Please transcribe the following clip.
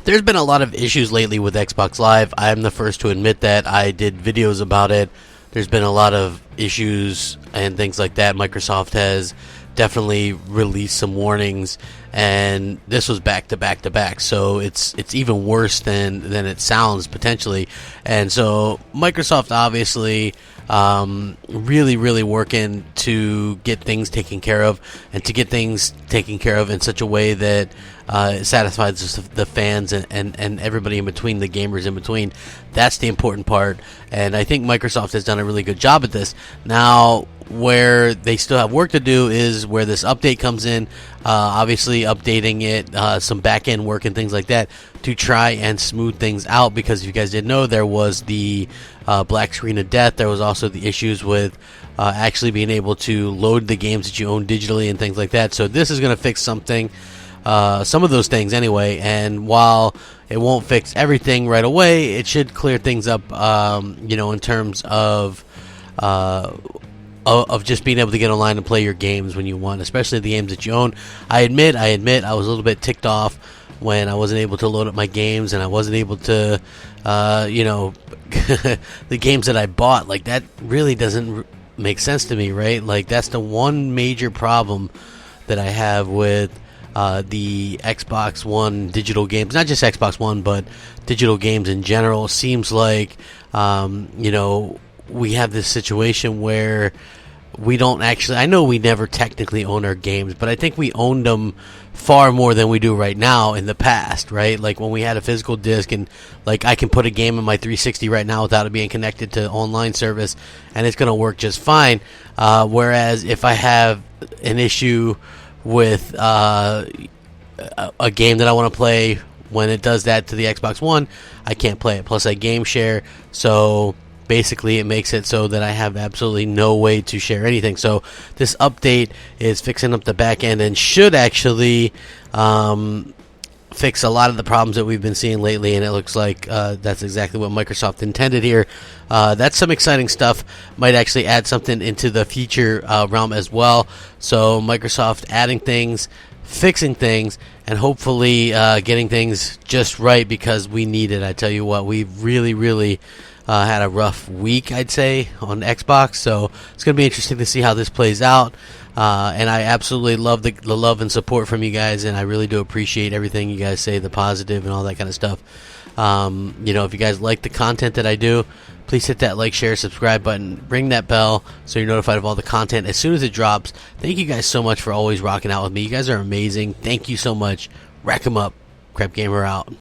There's been a lot of issues lately with Xbox Live. I'm the first to admit that. I did videos about it. There's been a lot of issues and things like that. Microsoft has definitely released some warnings, and this was back to back to back, so it's even worse than it sounds potentially. And so Microsoft obviously really working to get things taken care of, and to get things taken care of in such a way that it satisfies the fans and everybody in between, the gamers in between. That's the important part, and I think Microsoft has done a really good job at this. Now, where they still have work to do is where this update comes in, obviously updating it, some back-end work and things like that to try and smooth things out, because if you guys didn't know, there was the black screen of death. There was also the issues with actually being able to load the games that you own digitally and things like that. So this is going to fix something, some of those things anyway, and while it won't fix everything right away, it should clear things up, in terms of just being able to get online and play your games when you want, especially the games that you own. I admit I was a little bit ticked off when I wasn't able to load up my games, and I wasn't able to, the games that I bought. Like, that really doesn't make sense to me, right? Like, that's the one major problem that I have with the Xbox One digital games. Not just Xbox One, but digital games in general. Seems like, we have this situation where we don't actually, I know we never technically own our games, but I think we owned them far more than we do right now in the past, right? Like when we had a physical disc, and like I can put a game in my 360 right now without it being connected to online service, and it's going to work just fine. Whereas if I have an issue with a game that I want to play, when it does that to the Xbox One, I can't play it. Plus I game share, so basically it makes it so that I have absolutely no way to share anything. So this update is fixing up the back end and should actually fix a lot of the problems that we've been seeing lately, and it looks like that's exactly what Microsoft intended here. That's some exciting stuff. Might actually add something into the future realm as well. So Microsoft adding things, fixing things, and hopefully getting things just right, because we need it. I tell you what, we've really had a rough week, I'd say, on Xbox, so it's going to be interesting to see how this plays out. And I absolutely love the love and support from you guys, and I really do appreciate everything you guys say, the positive and all that kind of stuff. If you guys like the content that I do, please hit that like, share, subscribe button, ring that bell so you're notified of all the content as soon as it drops. Thank you guys so much for always rocking out with me. You guys are amazing. Thank you so much. Rack 'em up. Crapgamer out.